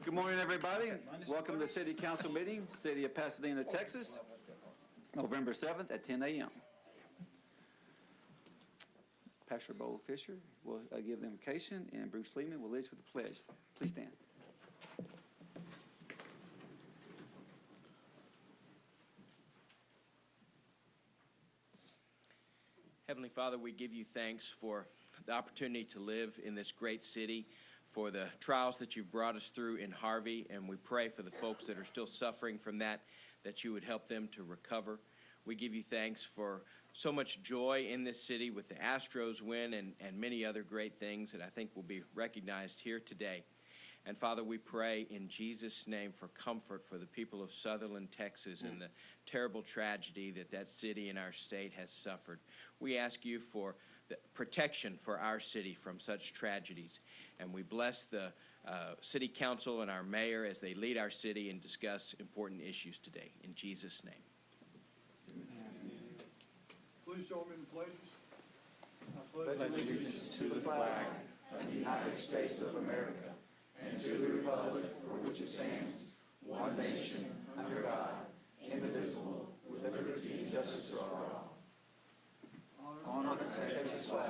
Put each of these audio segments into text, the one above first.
Good morning, everybody. Welcome to the City Council meeting, City of Pasadena, Texas, November 7th at 10 a.m. Pastor Bo Fisher will give the invocation, and Bruce Lehman will lead us with the pledge. Please stand. Heavenly Father, we give you thanks for the opportunity to live in this great city, for the trials that you've brought us through in Harvey, and we pray for the folks that are still suffering from that you would help them to recover. We give you thanks for so much joy in this city with the Astros win and many other great things that I think will be recognized here today. And Father, we pray in Jesus' name for comfort for the people of Sutherland, Texas, and the terrible tragedy that city and our state has suffered. We ask you for the protection for our city from such tragedies. And we bless the city council and our mayor as they lead our city and discuss important issues today. In Jesus' name. Please join me in the pledges. I pledge allegiance to the flag of the United States of America and to the republic for which it stands, one nation, under God, indivisible, with liberty and justice for all. Honor the Texas flag.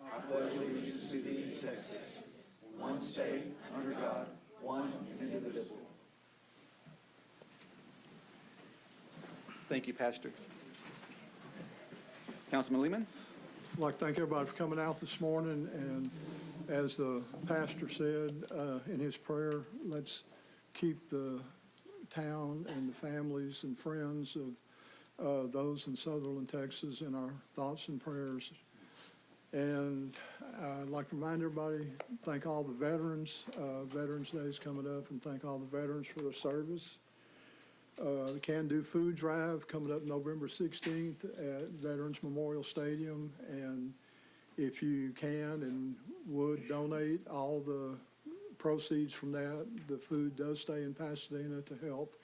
I pledge allegiance to thee, Texas, one state, under God, one and indivisible. Thank you, Pastor. Councilman Lehman. I'd like to thank everybody for coming out this morning, and as the pastor said in his prayer, let's keep the town and the families and friends of those in Sutherland, Texas in our thoughts and prayers. And I'd like to remind everybody, thank all the veterans. Veterans Day is coming up, and thank all the veterans for their service. The Can Do Food Drive coming up November 16th at Veterans Memorial Stadium, and if you can and would donate all the proceeds from that, the food does stay in Pasadena to help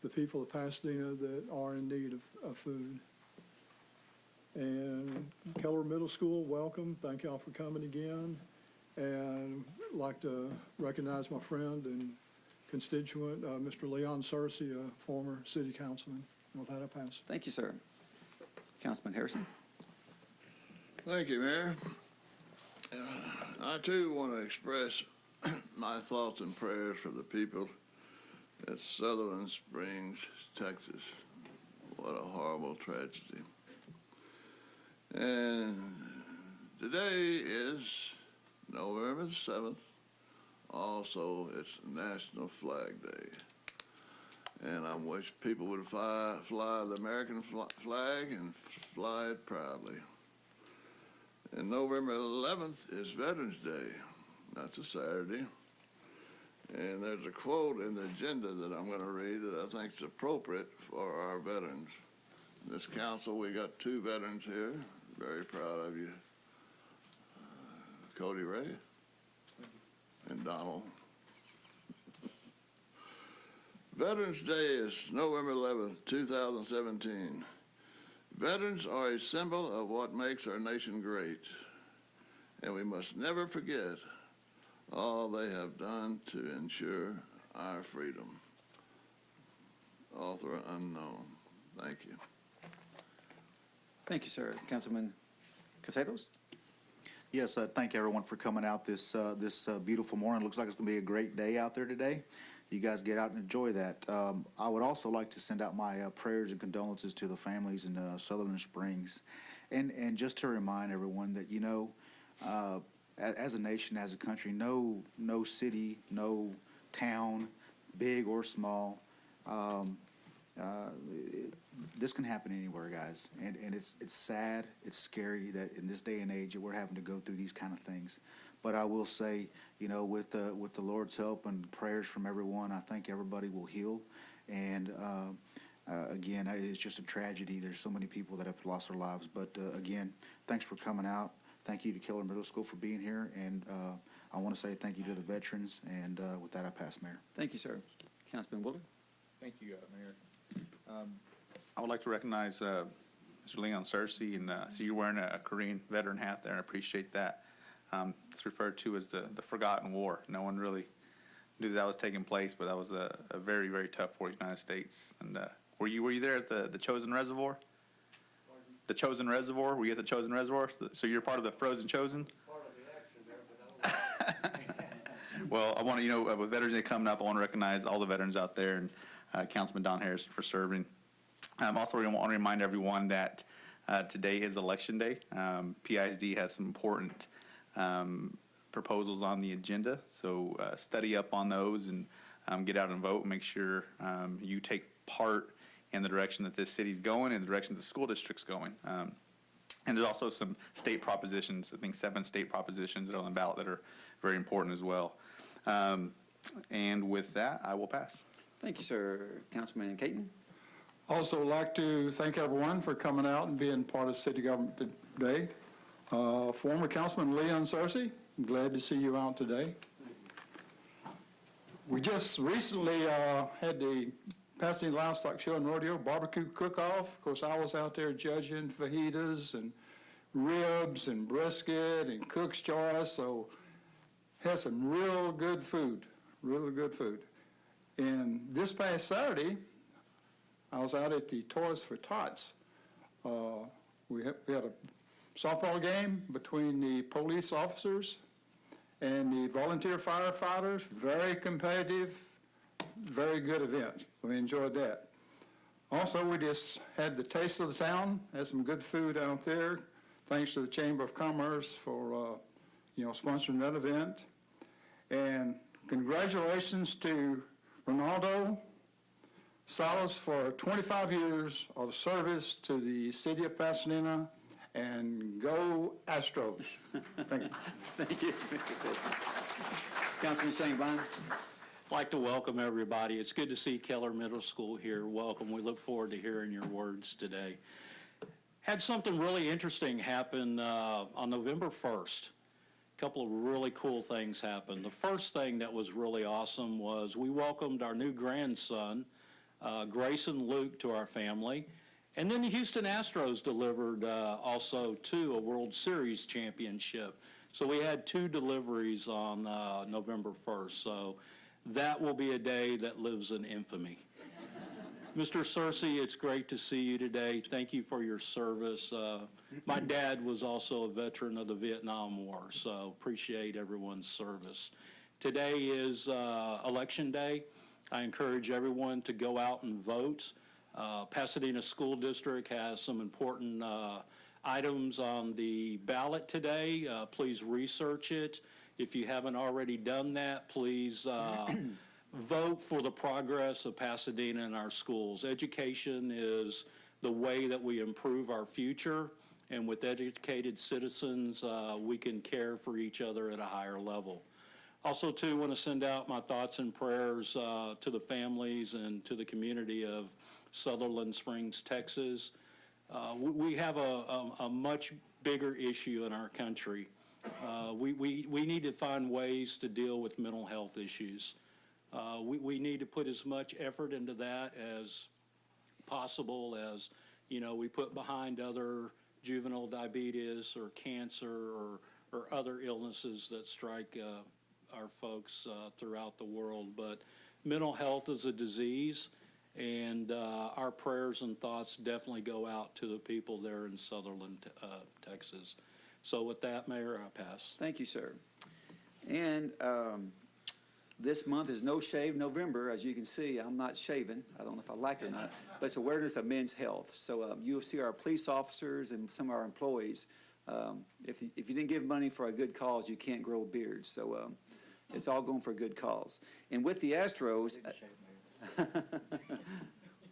the people of Pasadena that are in need of food. And Keller Middle School, welcome. Thank y'all for coming again. And I'd like to recognize my friend and constituent, Mr. Leon Searcy, a former city councilman. And with that, I pass. Thank you, sir. Councilman Harrison. Thank you, Mayor. I, too, want to express my thoughts and prayers for the people at Sutherland Springs, Texas. What a horrible tragedy. And today is November 7th. Also, it's National Flag Day. And I wish people would fly the American flag and fly it proudly. And November 11th is Veterans Day. That's a Saturday. And there's a quote in the agenda that I'm going to read that I think is appropriate for our veterans. In this council, we got two veterans here. Very proud of you. Cody Ray and Donald. Veterans Day is November 11th, 2017. Veterans are a symbol of what makes our nation great, and we must never forget all they have done to ensure our freedom. Author unknown. Thank you. Thank you, sir. Councilman Caseros. Yes, thank everyone for coming out this beautiful morning. Looks like it's going to be a great day out there today. You guys get out and enjoy that. I would also like to send out my prayers and condolences to the families in Sutherland Springs, and just to remind everyone that, you know, as a nation, as a country, no city, no town, big or small, this can happen anywhere, guys, and it's sad, it's scary that in this day and age that we're having to go through these kind of things. But I will say, you know, with the Lord's help and prayers from everyone, I think everybody will heal. And again, it's just a tragedy. There's so many people that have lost their lives. But again, thanks for coming out. Thank you to Keller Middle School for being here, and I want to say thank you to the veterans. And with that, I pass, Mayor. Thank you, sir. Councilman Willard. Thank you, Mayor. I would like to recognize Mr. Leon Searcy, and see you wearing a Korean veteran hat there, and I appreciate that. It's referred to as the forgotten war. No one really knew that was taking place, but that was a very, very tough for the United States. And were you there at the Chosin Reservoir? The Chosin Reservoir? Were you at the Chosin Reservoir? So you're part of the Frozen Chosin? Part of the action there, but Well, I want to, with Veterans Day coming up, I want to recognize all the veterans out there and Councilman Don Harris for serving. Also, I want to remind everyone that today is Election Day. PISD has some important proposals on the agenda, so study up on those and get out and vote and make sure you take part in the direction that this city's going and the direction the school district's going. And there's also some state propositions, I think 7 state propositions that are on the ballot that are very important as well. And with that, I will pass. Thank you, sir. Councilman Caton? Also like to thank everyone for coming out and being part of city government today. Former Councilman Leon Searcy, I'm glad to see you out today. We just recently had the Pasadena Livestock Show and Rodeo barbecue cook-off. Of course, I was out there judging fajitas and ribs and brisket and cook's choice, so had some real good food, really good food. And this past Saturday, I was out at the Toys for Tots. We had a softball game between the police officers and the volunteer firefighters. Very competitive, very good event. We enjoyed that. Also, we just had the Taste of the Town, had some good food out there. Thanks to the Chamber of Commerce for, sponsoring that event. And congratulations to Ronaldo Salas for 25 years of service to the city of Pasadena, and go Astros. Thank you. Thank you, Mr. Caton. Councilman Shane Vine? I'd like to welcome everybody. It's good to see Keller Middle School here. Welcome. We look forward to hearing your words today. Had something really interesting happen on November 1st. A couple of really cool things happened. The first thing that was really awesome was we welcomed our new grandson, Grayson Luke, to our family. And then the Houston Astros delivered also to a World Series championship. So we had 2 deliveries on November 1st. So that will be a day that lives in infamy. Mr. Searcy, it's great to see you today. Thank you for your service. My dad was also a veteran of the Vietnam War, so appreciate everyone's service. Today is Election Day. I encourage everyone to go out and vote. Pasadena School District has some important items on the ballot today. Please research it. If you haven't already done that, please vote for the progress of Pasadena and our schools. Education is the way that we improve our future, and with educated citizens, we can care for each other at a higher level. Also, too, want to send out my thoughts and prayers to the families and to the community of Sutherland Springs, Texas. We have a much bigger issue in our country. We need to find ways to deal with mental health issues. We need to put as much effort into that as possible as, we put behind other juvenile diabetes or cancer or other illnesses that strike our folks throughout the world. But mental health is a disease, and our prayers and thoughts definitely go out to the people there in Sutherland, Texas. So with that, Mayor, I pass. Thank you, sir. And this month is No Shave November. As you can see, I'm not shaving. I don't know if I like it or not, but it's awareness of men's health. So you'll see our police officers and some of our employees. If you didn't give money for a good cause, you can't grow a beard. So it's all going for a good cause. And with the Astros,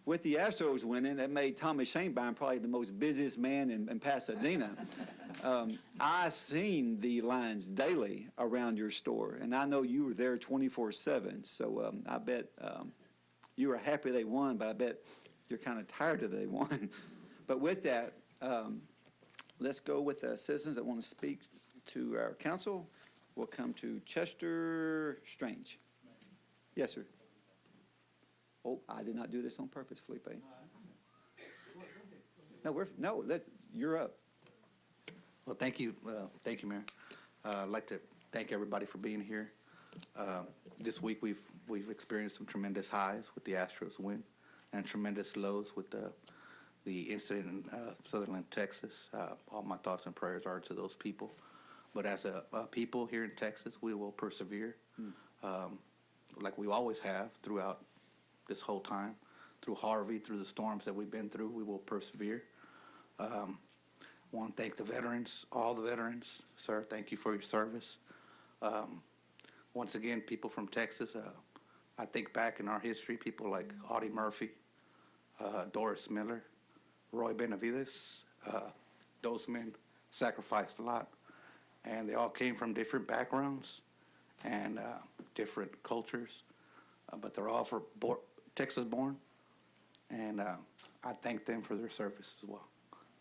with the Astros winning, that made Tommy Shanebine probably the most busiest man in Pasadena. I've seen the lines daily around your store, and I know you were there 24/7. So I bet you were happy they won, but I bet you're kind of tired that they won. But with that, let's go with the citizens that want to speak to our council. We'll come to Chester Strange. Yes, sir. Oh, I did not do this on purpose, Felipe. No, you're up. Well, thank you, Mayor. I'd like to thank everybody for being here. This week we've experienced some tremendous highs with the Astros win, and tremendous lows with the incident in Sutherland, Texas. All my thoughts and prayers are to those people. But as a people here in Texas, we will persevere, like we always have throughout this whole time. Through Harvey, through the storms that we've been through, we will persevere. Want to thank the veterans, all the veterans. Sir, thank you for your service. Once again, people from Texas, I think back in our history, people like Audie Murphy, Doris Miller, Roy Benavides, those men sacrificed a lot, and they all came from different backgrounds and different cultures, but they're all Texas born, and I thank them for their service as well.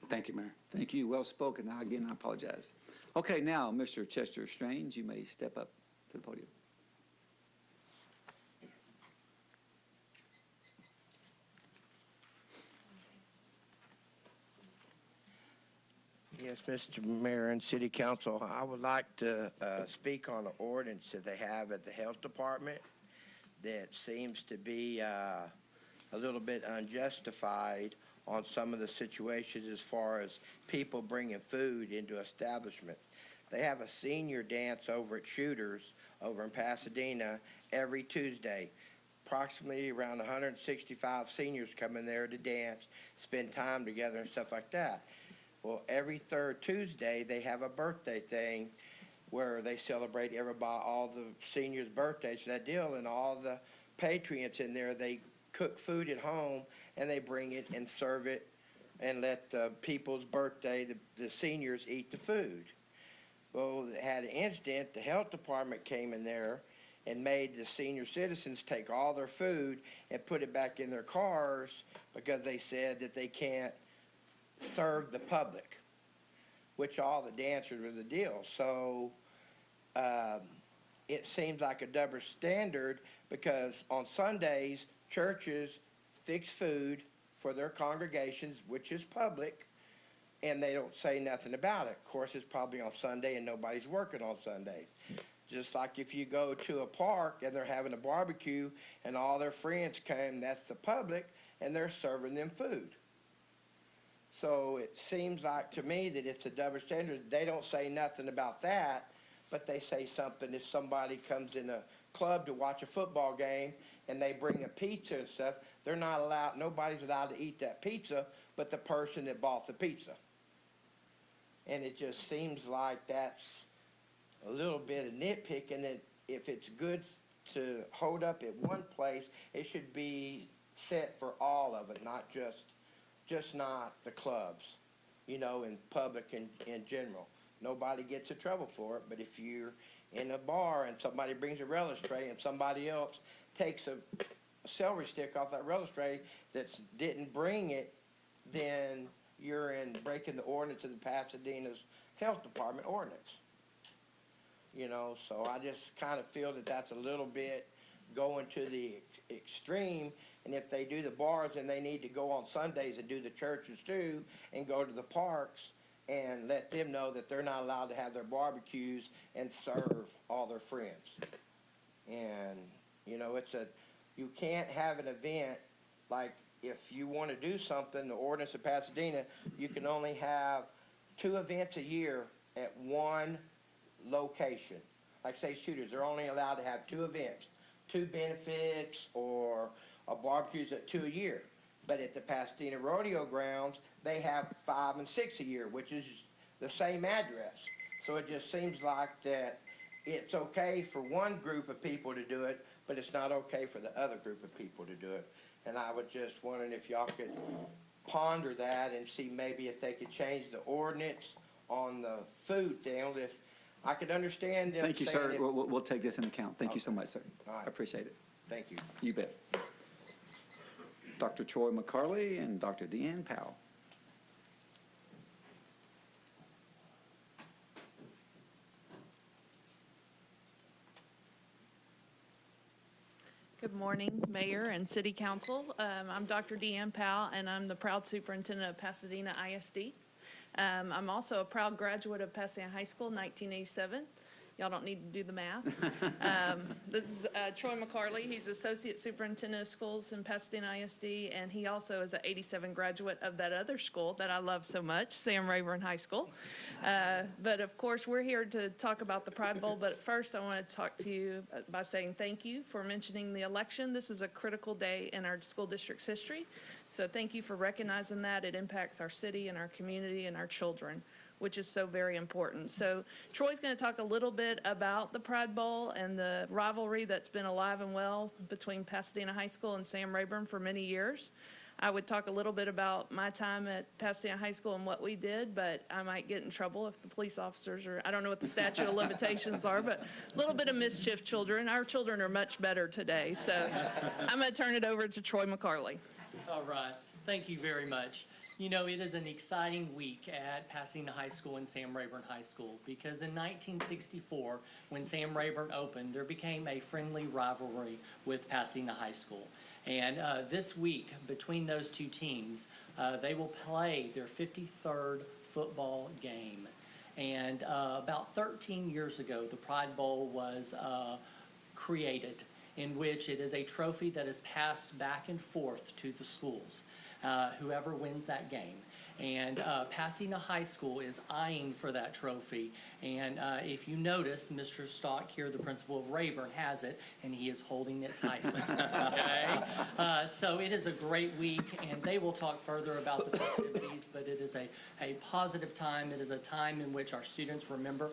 Thank you, Mayor. Thank you. Well spoken. Now, again, I apologize. Okay, now, Mr. Chester Strange, you may step up to the podium. Yes, Mr. Mayor and City Council, I would like to speak on an ordinance that they have at the Health Department that seems to be a little bit unjustified on some of the situations as far as people bringing food into establishment. They have a senior dance over at Shooters over in Pasadena every Tuesday. Approximately around 165 seniors come in there to dance, spend time together and stuff like that. Well, every third Tuesday, they have a birthday thing where they celebrate everybody, all the seniors' birthdays, that deal, and all the patriots in there, they cook food at home, and they bring it and serve it and let the people's birthday, the seniors, eat the food. Well, they had an incident. The health department came in there and made the senior citizens take all their food and put it back in their cars because they said that they can't serve the public, which all the dancers were the deal. So it seems like a double standard because on Sundays, churches fix food for their congregations, which is public, and they don't say nothing about it. Of course, it's probably on Sunday and nobody's working on Sundays. Just like if you go to a park and they're having a barbecue and all their friends come, that's the public, and they're serving them food. So it seems like to me that it's a double standard. They don't say nothing about that, but they say something if somebody comes in a club to watch a football game and they bring a pizza and stuff, they're not allowed, nobody's allowed to eat that pizza but the person that bought the pizza. And it just seems like that's a little bit of nitpicking, that if it's good to hold up at one place, it should be set for all of it, not just not the clubs, you know, in public in general. Nobody gets in trouble for it, but if you're in a bar and somebody brings a relish tray and somebody else takes a celery stick off that relish tray that didn't bring it, then you're in breaking the ordinance of the Pasadena's Health Department ordinance. You know, so I just kind of feel that that's a little bit going to the extreme. And if they do the bars, then they need to go on Sundays and do the churches too, and go to the parks and let them know that they're not allowed to have their barbecues and serve all their friends. And, you know, you can't have an event like, if you want to do something, the ordinance of Pasadena, you can only have 2 events a year at one location. Like say Shooters, they're only allowed to have 2 events, 2 benefits or a barbecues at 2 a year. But at the Pasadena Rodeo Grounds, they have 5 and 6 a year, which is the same address. So it just seems like that it's okay for one group of people to do it, but it's not okay for the other group of people to do it. And I was just wondering if y'all could ponder that and see maybe if they could change the ordinance on the food deal. If I could understand them. Thank you, sir. We'll take this into account. Thank you so much, sir. All right. I appreciate it. Thank you. You bet. Dr. Troy McCarley and Dr. Deanne Powell. Good morning, Mayor and City Council. I'm Dr. Deanne Powell, and I'm the proud superintendent of Pasadena ISD. I'm also a proud graduate of Pasadena High School in 1987. Y'all don't need to do the math. This is Troy McCarley. He's Associate Superintendent of Schools in Pasadena ISD, and he also is an 87 graduate of that other school that I love so much, Sam Rayburn High School. But of course, we're here to talk about the Pride Bowl, but first I want to talk to you by saying thank you for mentioning the election. This is a critical day in our school district's history, so thank you for recognizing that. It impacts our city and our community and our children, which is so very important. So Troy's going to talk a little bit about the Pride Bowl and the rivalry that's been alive and well between Pasadena High School and Sam Rayburn for many years. I would talk a little bit about my time at Pasadena High School and what we did, but I might get in trouble if the police officers are, I don't know what the statute of limitations are, but a little bit of mischief children. Our children are much better today. So I'm going to turn it over to Troy McCarley. All right. Thank you very much. You know, it is an exciting week at Pasadena High School and Sam Rayburn High School because in 1964, when Sam Rayburn opened, there became a friendly rivalry with Pasadena High School. And this week, between those two teams, they will play their 53rd football game. And about 13 years ago, the Pride Bowl was created, in which it is a trophy that is passed back and forth to the schools. Whoever wins that game. And Pasadena High School is eyeing for that trophy. And if you notice, Mr. Stock here, the principal of Rayburn, has it, and he is holding it tightly. Okay? So it is a great week, and they will talk further about the festivities, but it is a positive time. It is a time in which our students remember.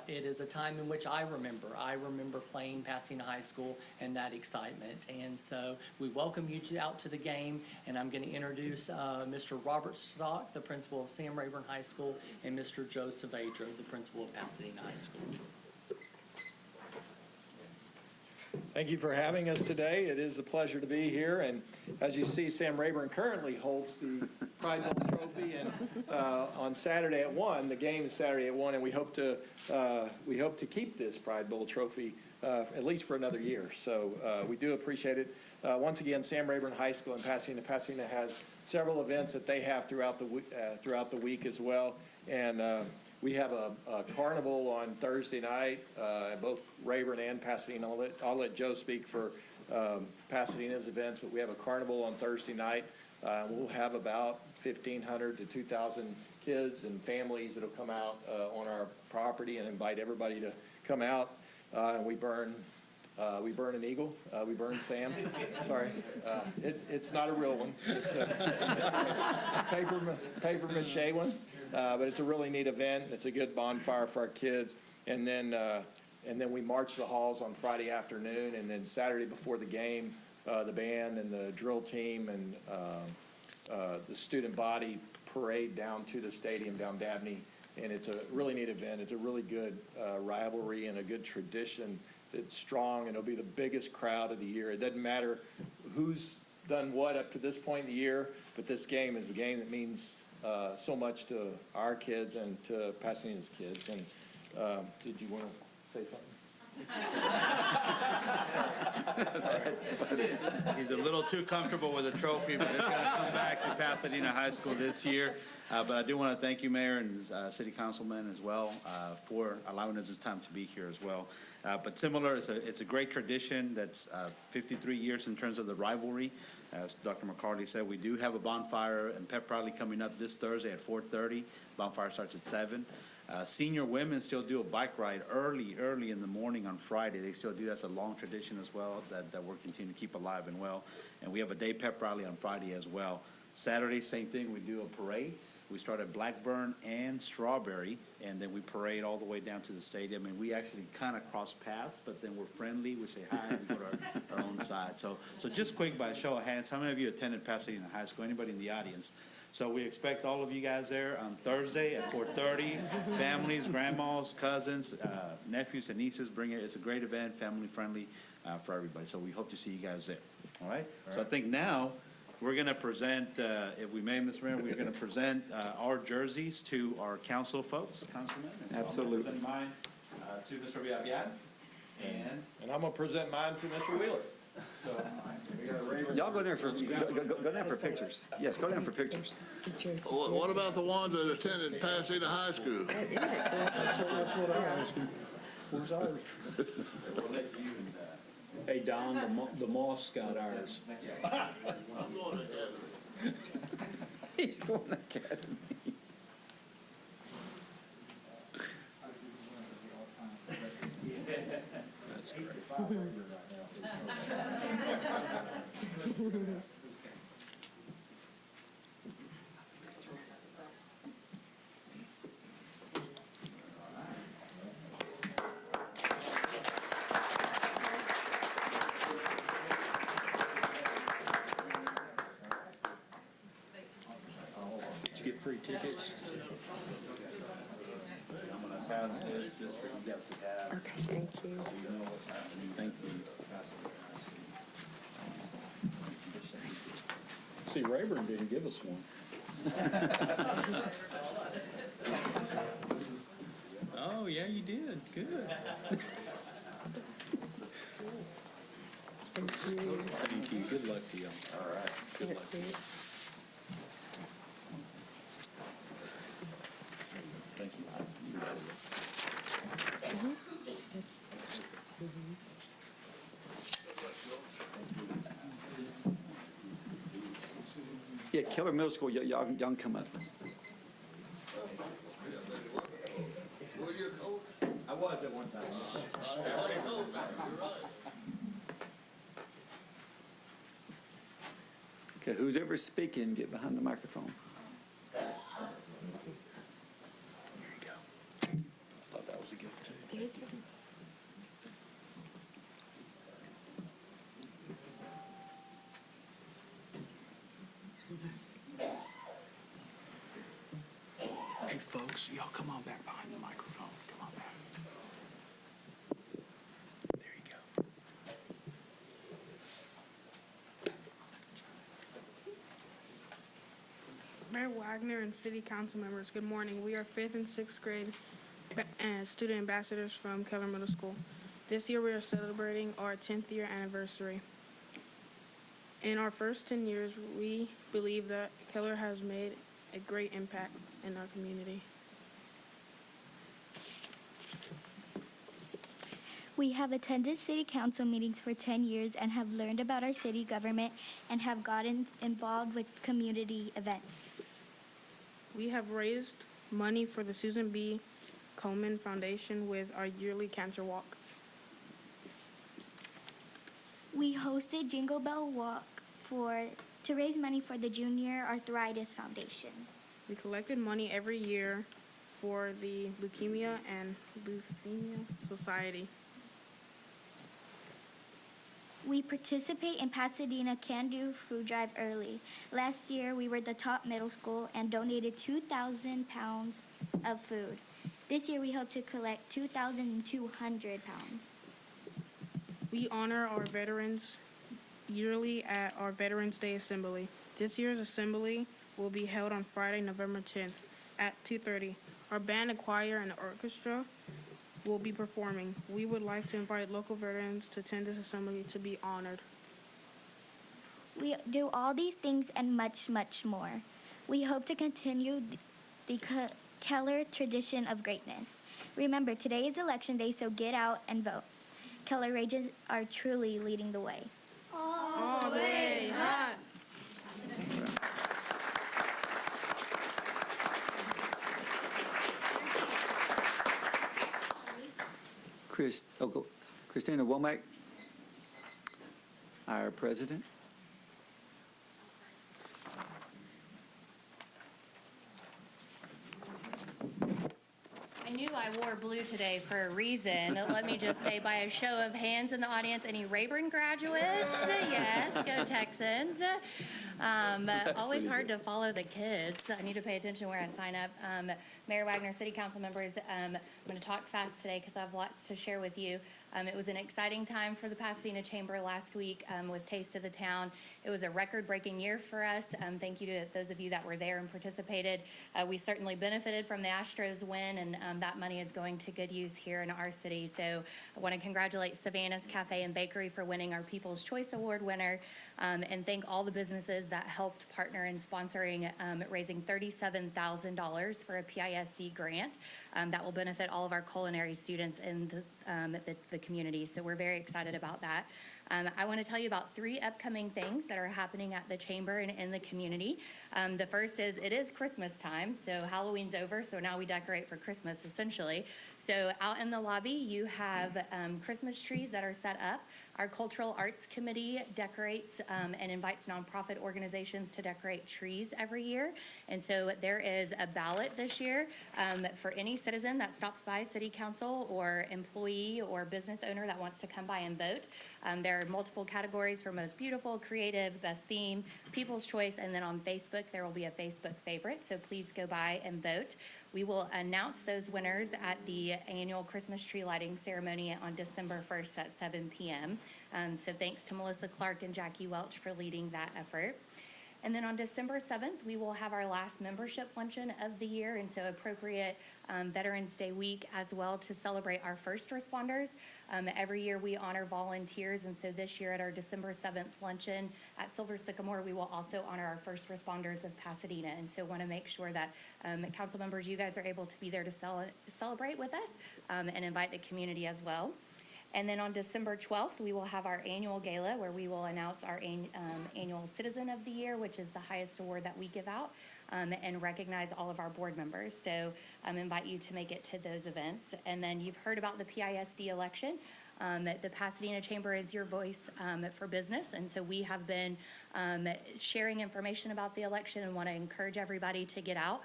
It is a time in which I remember. I remember playing Pasadena High School and that excitement. And so we welcome you out to the game, and I'm going to introduce Mr. Robert Stock, the principal of Sam Rayburn High School, and Mr. Joe Savedra, the principal of Pasadena High School. Thank you for having us today. It is a pleasure to be here. And as you see, Sam Rayburn currently holds the Pride Bowl trophy. And on Saturday at 1, the game is Saturday at 1, and we hope to keep this Pride Bowl trophy at least for another year. So we do appreciate it. Once again, Sam Rayburn High School in Pasadena. Pasadena has several events that they have throughout the week as well. And we have a carnival on Thursday night, both Rayburn and Pasadena. I'll let Joe speak for Pasadena's events, but we have a carnival on Thursday night. We'll have about 1,500 to 2,000 kids and families that'll come out on our property and invite everybody to come out. And we burn an eagle. We burn Sam. Sorry. It's not a real one. It's a paper mache one. But it's a really neat event. It's a good bonfire for our kids. And then we march the halls on Friday afternoon. And then Saturday before the game, the band and the drill team and the student body parade down to the stadium down Dabney. And it's a really neat event. It's a really good rivalry and a good tradition. It's strong, and it'll be the biggest crowd of the year. It doesn't matter who's done what up to this point in the year, but this game is a game that means so much to our kids and to Pasadena's kids. And did you want to say something? He's a little too comfortable with a trophy, but it's going to come back to Pasadena High School this year. But I do want to thank you, Mayor, and City Councilman as well for allowing us this time to be here as well. But similar, it's a great tradition that's 53 years in terms of the rivalry. As Dr. McCarty said, we do have a bonfire and pep rally coming up this Thursday at 4:30. Bonfire starts at 7. Senior women still do a bike ride early in the morning on Friday. They still do. That's a long tradition as well that we're continuing to keep alive and well. And we have a day pep rally on Friday as well. Saturday, same thing. We do a parade. We start at Blackburn and Strawberry, and then we parade all the way down to the stadium. And we actually kind of cross paths, but then we're friendly. We say hi, and we go to our own side. So just quick, by a show of hands, how many of you attended Pasadena High School? Anybody in the audience? So we expect all of you guys there on Thursday at 4:30. Families, grandmas, cousins, nephews, and nieces, bring it. It's a great event, family friendly for everybody. So we hope to see you guys there. All right? So I think now we're going to present, if we may, Mr. Mayor, we're going to present our jerseys to our council folks, councilmen. Absolutely. So I'm going to present mine to Mr. Villarreal. And I'm going to present mine to Mr. Wheeler. So, Y'all go there for go down for pictures. Yes, go down for pictures. What about the ones that attended Pasadena High School? That's what I asked him. Where's ours? Hey, Don, the Moss got ours. I'm going to Academy. He's going to Academy. That's great. Did you get free tickets? I'm going to pass this just for you guys to have. Okay, thank you. So you know what's happening. Thank you. Pass it. See, Rayburn didn't give us one. Oh, yeah, you did. Good. Thank you. Thank you. Good luck to you. All right. Good luck to you. Thank you. Yeah, Keller Middle School, y'all can come up. Were you a coach? I was at one time. I know, man, you're right. Okay, who's ever speaking, get behind the microphone. There you go. I thought that was a gift, too. Thank you. Hey, folks, y'all come on back behind the microphone. Come on back. There you go. Mayor Wagner and City Council members, good morning. We are 5th and 6th grade student ambassadors from Keller Middle School. This year we are celebrating our 10th year anniversary. In our first 10 years, we believe that Keller has made a great impact in our community. We have attended city council meetings for 10 years and have learned about our city government and have gotten involved with community events. We have raised money for the Susan B. Komen Foundation with our yearly cancer walk. We hosted Jingle Bell Walk to raise money for the Junior Arthritis Foundation. We collected money every year for the Leukemia and Lymphoma Society. We participate in Pasadena Can Do Food Drive early. Last year, we were the top middle school and donated 2,000 pounds of food. This year, we hope to collect 2,200 pounds. We honor our veterans yearly at our Veterans Day Assembly. This year's assembly will be held on Friday, November 10th at 2:30. Our band, and choir, and orchestra will be performing. We would like to invite local veterans to attend this assembly to be honored. We do all these things and much, much more. We hope to continue the Keller tradition of greatness. Remember, today is Election Day, so get out and vote. Keller Rangers are truly leading the way. All the way hot. Christina Womack, our president. I knew I wore blue today for a reason. Let me just say, by a show of hands in the audience, any Rayburn graduates? Yes, go Texans. Always hard to follow the kids. I need to pay attention where I sign up. Mayor Wagner, City Council members, I'm going to talk fast today because I have lots to share with you. It was an exciting time for the Pasadena Chamber last week with Taste of the Town. It was a record-breaking year for us. Thank you to those of you that were there and participated. We certainly benefited from the Astros win, and that money is going to good use here in our city. So I want to congratulate Savannah's Cafe and Bakery for winning our People's Choice Award winner, and thank all the businesses that helped partner in sponsoring raising $37,000 for a PISD grant that will benefit all of our culinary students in the community. So we're very excited about that. I want to tell you about 3 upcoming things that are happening at the Chamber and in the community. The first is, it is Christmas time, so Halloween's over, so now we decorate for Christmas, essentially. So out in the lobby, you have Christmas trees that are set up. Our Cultural Arts Committee decorates and invites nonprofit organizations to decorate trees every year. And so there is a ballot this year for any citizen that stops by City Council or employee or business owner that wants to come by and vote. There are multiple categories for most beautiful, creative, best theme, People's Choice, and then on Facebook, there will be a Facebook favorite. So please go by and vote. We will announce those winners at the annual Christmas tree lighting ceremony on December 1st at 7 p.m. So thanks to Melissa Clark and Jackie Welch for leading that effort. And then on December 7th, we will have our last membership luncheon of the year, and so appropriate Veterans Day week as well to celebrate our first responders. Every year we honor volunteers, and so this year at our December 7th luncheon at Silver Sycamore, we will also honor our first responders of Pasadena. And so want to make sure that council members, you guys are able to be there to celebrate with us and invite the community as well. And then on December 12th, we will have our annual gala where we will announce our annual Citizen of the Year, which is the highest award that we give out, and recognize all of our board members. So invite you to make it to those events. And then you've heard about the PISD election. The Pasadena Chamber is your voice for business, and so we have been sharing information about the election and want to encourage everybody to get out.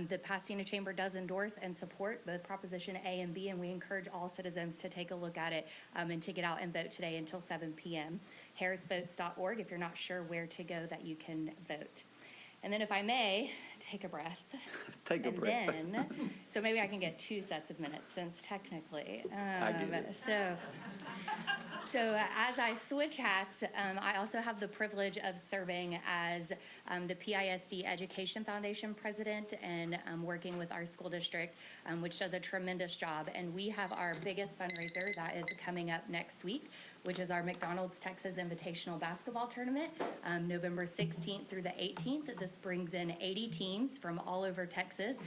The Pasadena Chamber does endorse and support both Proposition A and B, and we encourage all citizens to take a look at it and to get out and vote today until 7 p.m. harrisvotes.org if you're not sure where to go that you can vote. And then if I may, take a breath. Take a breath. And then, so maybe I can get 2 sets of minutes since technically. I get it. So as I switch hats, I also have the privilege of serving as the PISD Education Foundation president and working with our school district, which does a tremendous job. And we have our biggest fundraiser that is coming up next week, which is our McDonald's Texas Invitational Basketball Tournament, November 16th through the 18th. This brings in 80 teams from all over Texas.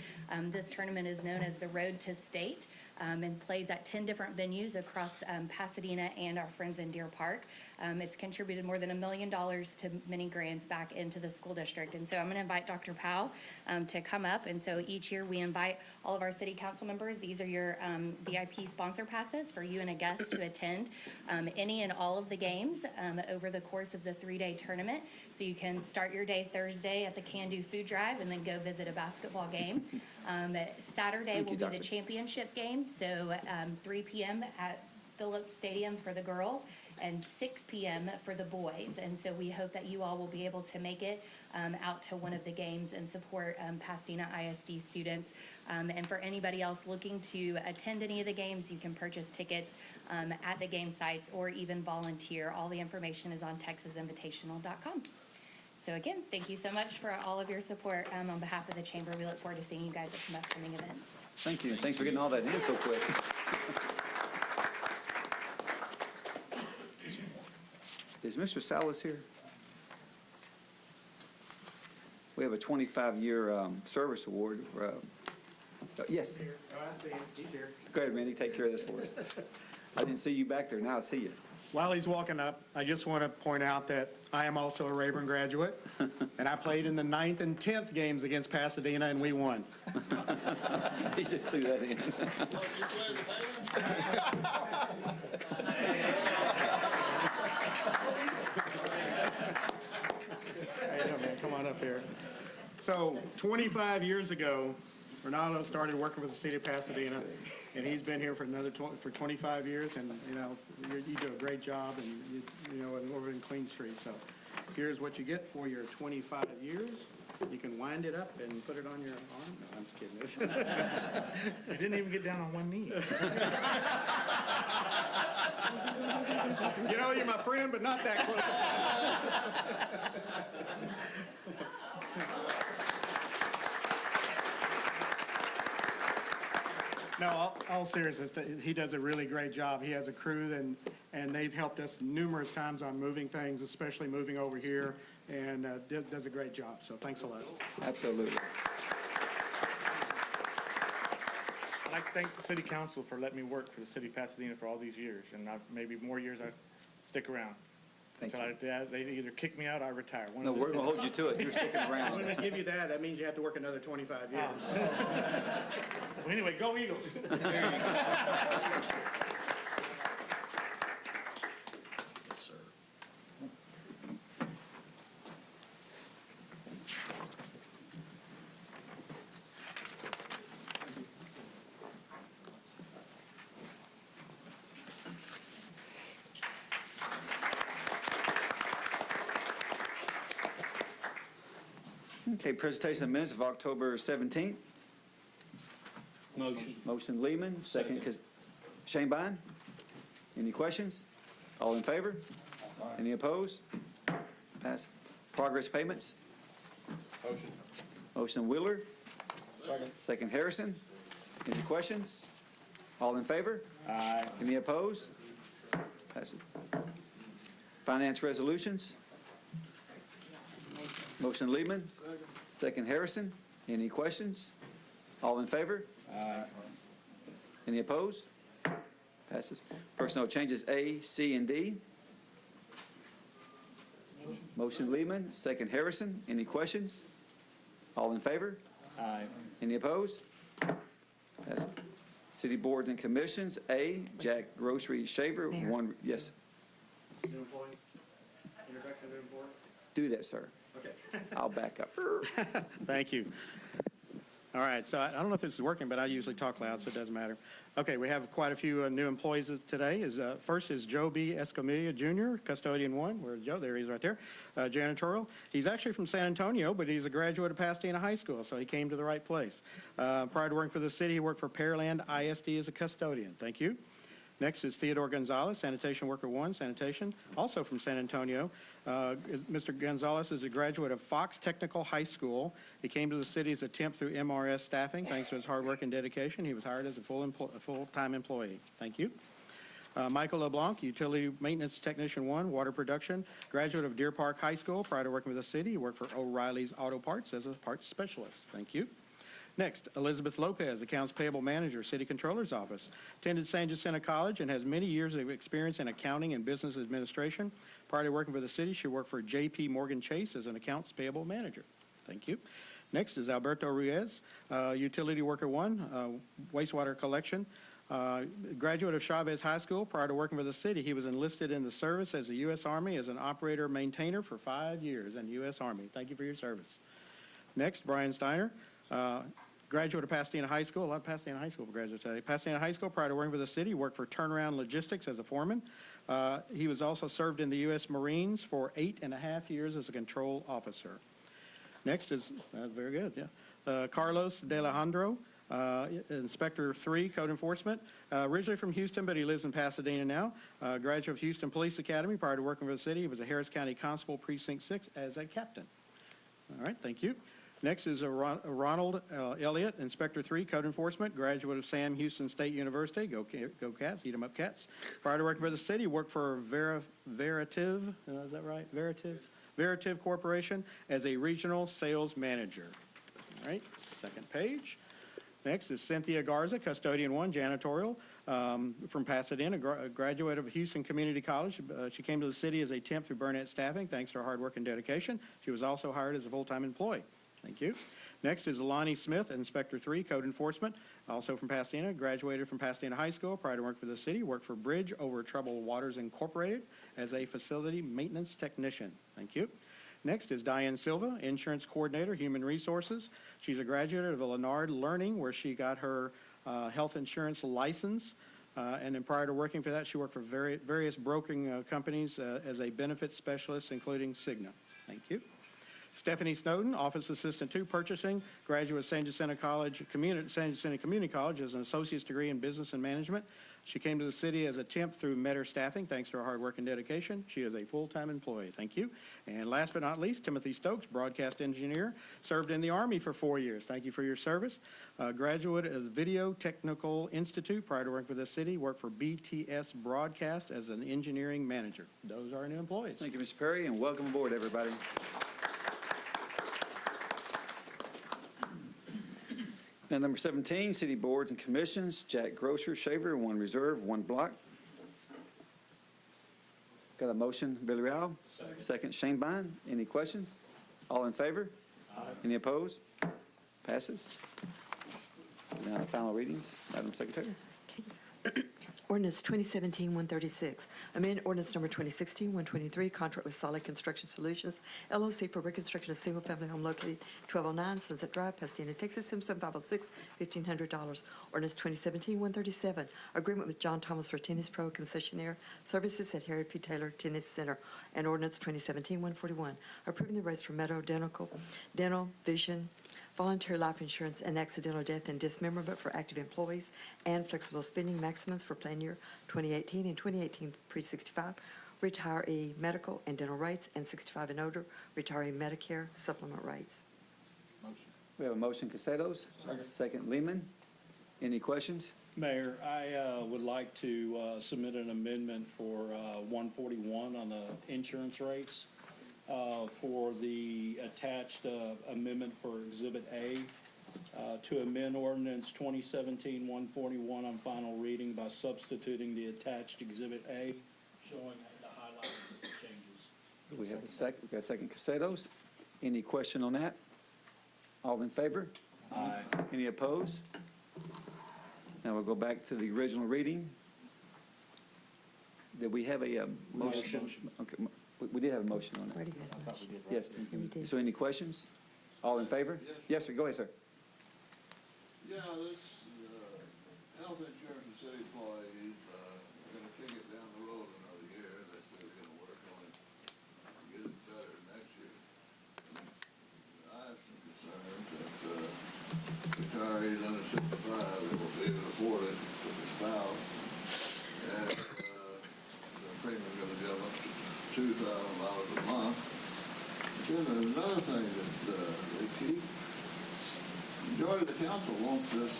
This tournament is known as the Road to State and plays at 10 different venues across Pasadena and our friends in Deer Park. It's contributed more than $1 million to many grants back into the school district. And so I'm going to invite Dr. Powell to come up. And so each year we invite all of our city council members. These are your VIP sponsor passes for you and a guest to attend any and all of the games over the course of the 3-day tournament. So you can start your day Thursday at the Can Do Food Drive and then go visit a basketball game. Saturday will be the championship game, so 3 p.m. at Phillips Stadium for the girls and 6 p.m. for the boys. And so we hope that you all will be able to make it out to one of the games and support Pasadena ISD students. And for anybody else looking to attend any of the games, you can purchase tickets at the game sites or even volunteer. All the information is on texasinvitational.com. So again, thank you so much for all of your support on behalf of the Chamber. We look forward to seeing you guys at some upcoming events. Thank you. Thanks for getting all that in so quick. Is Mr. Salas here? We have a 25-year service award. Yes. Oh, I see him. He's here. Go ahead, Randy. Take care of this for us. I didn't see you back there. Now I see you. While he's walking up, I just want to point out that I am also a Rayburn graduate, and I played in the 9th and 10th games against Pasadena, and we won. He just threw that in. Come on up here. So 25 years ago, Ronaldo started working with the city of Pasadena, and he's been here for 25 years, and you do a great job, and and over in Clean Street. So here's what you get for your 25 years. You can wind it up and put it on your arm. No, I'm just kidding. You didn't even get down on one knee. You know, you're my friend, but not that close. No, all seriousness, he does a really great job. He has a crew, and they've helped us numerous times on moving things, especially moving over here, and does a great job. So thanks a lot. Absolutely. I'd like to thank the city council for letting me work for the city of Pasadena for all these years, and maybe more years I stick around. Thank Until they either kick me out or I retire. No, we're going to hold you to it. You're sticking around. When they give you that, that means you have to work another 25 years. Well, anyway, go Eagles. Okay, presentation of minutes of October 17th. Motion. Motion Lehman, second Shanebine. Any questions? All in favor? Any opposed? Pass. Progress payments. Motion. Motion Wheeler. Second Harrison. Any questions? All in favor? Aye. Any opposed? Pass it. Finance resolutions. Motion Lehman. Second Harrison. Any questions? All in favor? Aye. Any opposed? Passes. Personnel changes A, C, and D. Motion Lehman, second Harrison. Any questions? All in favor? Aye. Any opposed? Passes. City boards and commissions, A, Jack Grocery Shaver, one, yes. New employee? Introduction to employee? Do that, sir. Okay. I'll back up. Thank you. All right, so I don't know if this is working, but I usually talk loud, so it doesn't matter. Okay, we have quite a few new employees today. First is Joe B. Escamilla Jr., Custodian 1. Where's Joe? There he is right there. Janitorial. He's actually from San Antonio, but he's a graduate of Pasadena High School, so he came to the right place. Prior to working for the city, he worked for Pearland ISD as a custodian. Thank you. Next is Theodore Gonzalez, Sanitation Worker 1, Sanitation, also from San Antonio. Mr. Gonzalez is a graduate of Fox Technical High School. He came to the city as a temp through MRS staffing. Thanks to his hard work and dedication, he was hired as a full-time employee. Thank you. Michael LeBlanc, Utility Maintenance Technician 1, Water Production, graduate of Deer Park High School. Prior to working with the city, he worked for O'Reilly's Auto Parts as a parts specialist. Thank you. Next, Elizabeth Lopez, Accounts Payable Manager, City Controller's Office. Attended San Jacinto College and has many years of experience in accounting and business administration. Prior to working for the city, she worked for J.P. Morgan Chase as an Accounts Payable Manager. Thank you. Next is Alberto Ruiz, Utility Worker 1, Wastewater Collection. Graduate of Chavez High School. Prior to working for the city, he was enlisted in the service as the U.S. Army as an operator maintainer for 5 years in the U.S. Army. Thank you for your service. Next, Brian Steiner. Graduate of Pasadena High School. A lot of Pasadena High School graduates today. Pasadena High School, prior to working for the city, worked for Turnaround Logistics as a foreman. He was also served in the U.S. Marines for 8.5 years as a control officer. Next is, very good, yeah. Carlos De Alejandro, Inspector 3, Code Enforcement. Originally from Houston, but he lives in Pasadena now. Graduate of Houston Police Academy. Prior to working for the city, he was a Harris County Constable, Precinct 6, as a captain. All right, thank you. Next is Ronald Elliott, Inspector 3, Code Enforcement, graduate of Sam Houston State University. Go Cats, eat 'em up Cats. Prior to working for the city, worked for Veritiv, is that right? Veritiv Corporation as a regional sales manager. All right, second page. Next is Cynthia Garza, Custodian 1, Janitorial, from Pasadena, graduate of Houston Community College. She came to the city as a temp through Burnett Staffing, thanks to her hard work and dedication. She was also hired as a full-time employee. Thank you. Next is Alani Smith, Inspector 3, Code Enforcement, also from Pasadena, graduated from Pasadena High School. Prior to working for the city, worked for Bridge Over Troubled Waters Incorporated as a facility maintenance technician. Thank you. Next is Diane Silva, Insurance Coordinator, Human Resources. She's a graduate of Leonard Learning, where she got her health insurance license. And then prior to working for that, she worked for various broking companies as a benefits specialist, including Cigna. Thank you. Stephanie Snowden, Office Assistant 2, Purchasing, graduate San Jacinto Community College as an associate's degree in business and management. She came to the city as a temp through Metter Staffing. Thanks to her hard work and dedication, she is a full-time employee. Thank you. And last but not least, Timothy Stokes, broadcast engineer, served in the Army for 4 years. Thank you for your service. Graduate of Video Technical Institute. Prior to working for the city, worked for BTS Broadcast as an engineering manager. Those are our new employees. Thank you, Mr. Perry, and welcome aboard, everybody. And number 17, city boards and commissions, Jack Grosser, Shaver, 1 reserve, 1 block. Got a motion, Billy Rao. Second, Shane Bine. Any questions? All in favor? Aye. Any opposed? Passes. Now, final readings, Madam Secretary. Ordinance 2017-136, amend ordinance number 2016-123, contract with Solid Construction Solutions, LLC for reconstruction of single-family home located 1209 Sunset Drive, Pasadena, Texas, M7506, $1,500. Ordinance 2017-137, agreement with John Thomas for Tennis Pro concessionaire services at Harry P. Taylor Tennis Center. And ordinance 2017-141, approving the rates for medical, dental, vision, voluntary life insurance, and accidental death and dismemberment for active employees, and flexible spending maximums for plan year 2018 and 2018 pre-65 retiree medical and dental rates, and 65 and older retiree Medicare supplement rates. Motion. We have a motion, Castelos. Second, Lehman. Any questions? Mayor, I would like to submit an amendment for 141 on the insurance rates. For the attached amendment for Exhibit A to amend ordinance 2017-141 on final reading by substituting the attached Exhibit A, showing the highlighted changes. We have a second. We got a second, Castelos. Any question on that? All in favor? Aye. Any opposed? Now we'll go back to the original reading. Did we have a motion? Okay. We did have a motion on that. Yes. So any questions? All in favor? Yes, sir. Go ahead, sir. Yeah, this health insurance and city employees going to kick it down the road another year. They say they're going to work on it to get it better next year. I have some concerns that retirees under 65 will be able to afford it with a spouse, and the premium going to jump up to $2,000 a month. Then there's another thing that they keep. Majority of the council wants this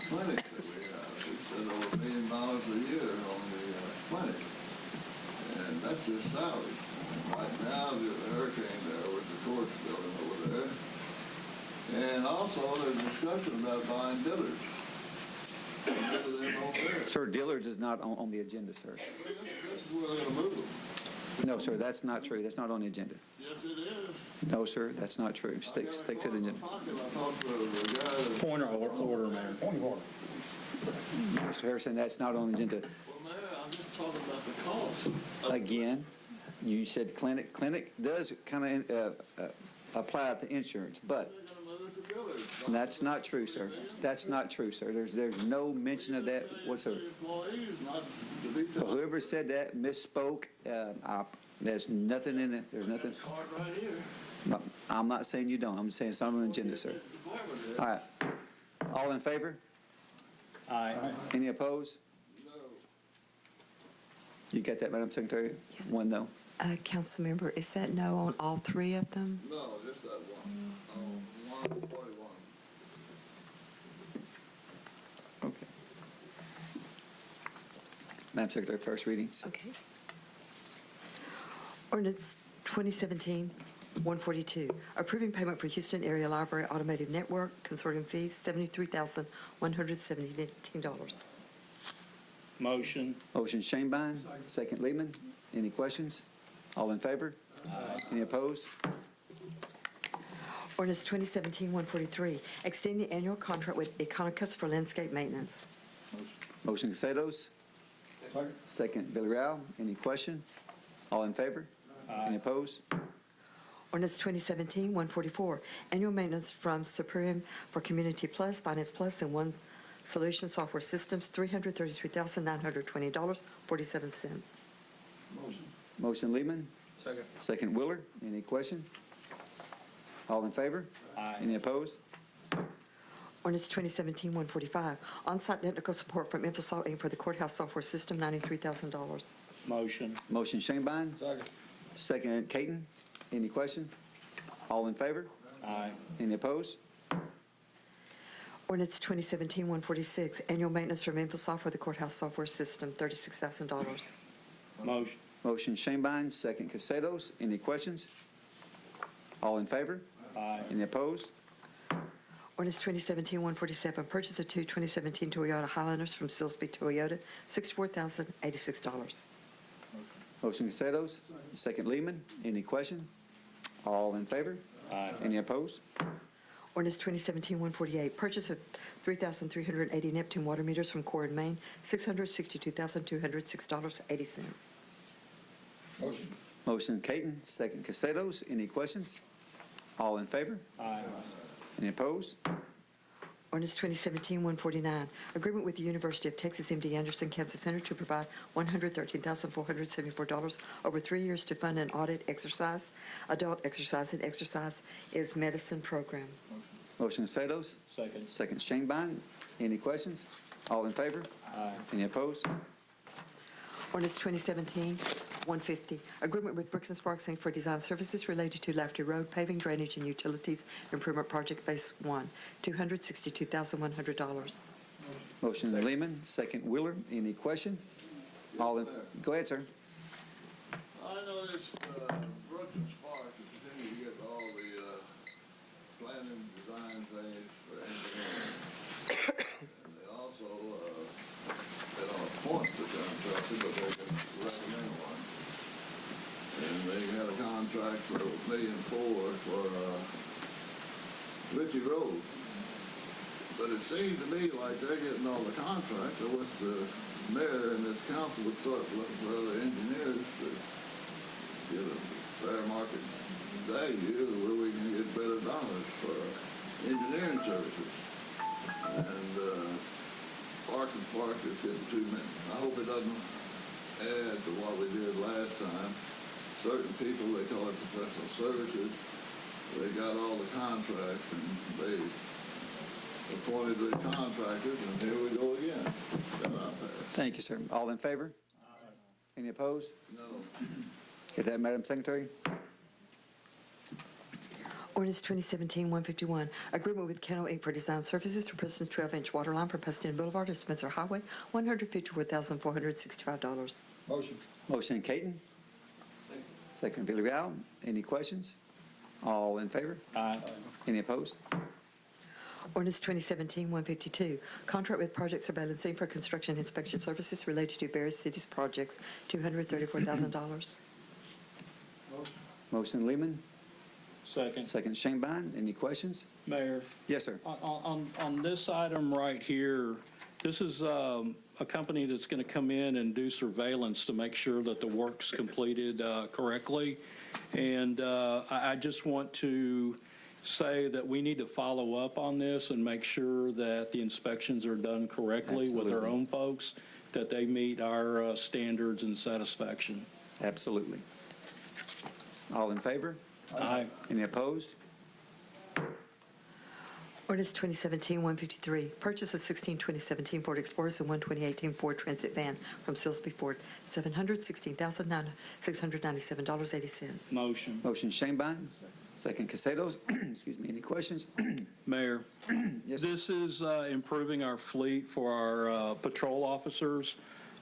clinic that we have. We spend over $1 million a year on the clinic, and that's just salaries. Right now, there's a hurricane there with the courts building over there, and also there's discussion about buying Dillard's. Sir, Dillard's is not on the agenda, sir. This is where they're going to move them. No, sir, that's not true. That's not on the agenda. Yes, it is. No, sir, that's not true. Stick to the agenda. Point of order, Mayor. Point of order. Mr. Harrison, that's not on the agenda. Well, Mayor, I'm just talking about the cost. Again, you said clinic. Clinic does kind of apply to insurance, but that's not true, sir. That's not true, sir. There's no mention of that whatsoever. Well, whoever said that misspoke. There's nothing in it. There's nothing. I'm not saying you don't. I'm saying it's not on the agenda, sir. All right. All in favor? Aye. Any opposed? No. You got that, Madam Secretary? Yes. One no. Council member, is that no on all three of them? No, just that one. 141. Okay. Madam Secretary, first readings. Okay. Ordinance 2017-142, approving payment for Houston Area Library Automotive Network Consortium fees, $73,117. Motion. Motion Shanebine, second Lehman. Any questions? All in favor? Aye. Any opposed? Ordinance 2017-143, extend the annual contract with Econocuts for landscape maintenance. Motion Castelos. Second Billy Rao. Any question? All in favor? Aye. Any opposed? Ordinance 2017-144, annual maintenance from Superior for Community Plus, Finance Plus, and One Solution Software Systems, $333,920.47. Motion Lehman. Second Willard. Any question? All in favor? Aye. Any opposed? Ordinance 2017-145, on-site technical support from Infosol Inc. for the courthouse software system, $93,000. Motion. Motion Shanebine, Second. second Caton. Any question? All in favor? Aye. Any opposed? Ordinance 2017-146, annual maintenance from Infosol for the courthouse software system, $36,000. Motion. Motion Shanebine, second Castedos. Any questions? All in favor? Aye. Any opposed? Ordinance 2017-147, purchase of two 2017 Toyota Highlanders from Silsby Toyota, $64,086. Motion Castedos, second Lehman. Any question? All in favor? Aye. Any opposed? Ordinance 2017-148, purchase of 3,380 Neptune water meters from Core and Main, $662,206.80. Motion. Motion Caton, second Castedos. Any questions? All in favor? Aye. Any opposed? Ordinance 2017-149, agreement with the University of Texas MD Anderson Cancer Center to provide $113,474 over 3 years to fund an audit exercise, adult exercise, and exercise is medicine program. Motion Castedos, Second. second Shanebine. Any questions? All in favor? Aye. Any opposed? Ordinance 2017-150, agreement with Bricks and Sparks Inc. for design services related to Lafferty Road paving, drainage, and utilities improvement project phase 1, $262,100. Motion Lehman, second Wheeler. Any question? All in, go ahead, sir. I noticed Brooks and Sparks is continuing to get all the planning design phase for engineering. And they also been on a point to contract, but they can recommend one. And they had a contract for $1.4 million for Ritchie Road. But it seems to me like they're getting all the contracts. I wish the mayor and this council would start looking for other engineers to get a fair market value where we can get better dollars for engineering services. And Parks and Sparks is getting too many. I hope it doesn't add to what we did last time. Certain people, they call it professional services, they got all the contracts and they appointed the contractors, and here we go again. Thank you, sir. All in favor? Any opposed? No. Get that, Madam Secretary? Ordinance 2017-151, agreement with Keno Inc. for design services to purchase 12-inch water line from Pasadena Boulevard to Spencer Highway, $154,465. Motion. Motion Caton, second Villarreal. Any questions? All in favor? Aye. Any opposed? Ordinance 2017-152, contract with Project Surveillance Inc. for construction inspection services related to various cities' projects, $234,000. Motion Lehman, Second. second Shanebine. Any questions? Mayor, Yes, sir. on this item right here, this is a company that's going to come in and do surveillance to make sure that the work's completed correctly. And I just want to say that we need to follow up on this and make sure that the inspections are done correctly with our Absolutely. own folks, that they meet our standards and satisfaction. Absolutely. All in favor? Aye. Any opposed? Ordinance 2017-153, purchase of 16 2017 Ford Explorers and one 2018 Ford Transit van from Silsby Ford, $716,697.80. Motion. Motion Shanebine, second Castedos. Excuse me. Any questions? Mayor, Yes, sir. this is improving our fleet for our patrol officers.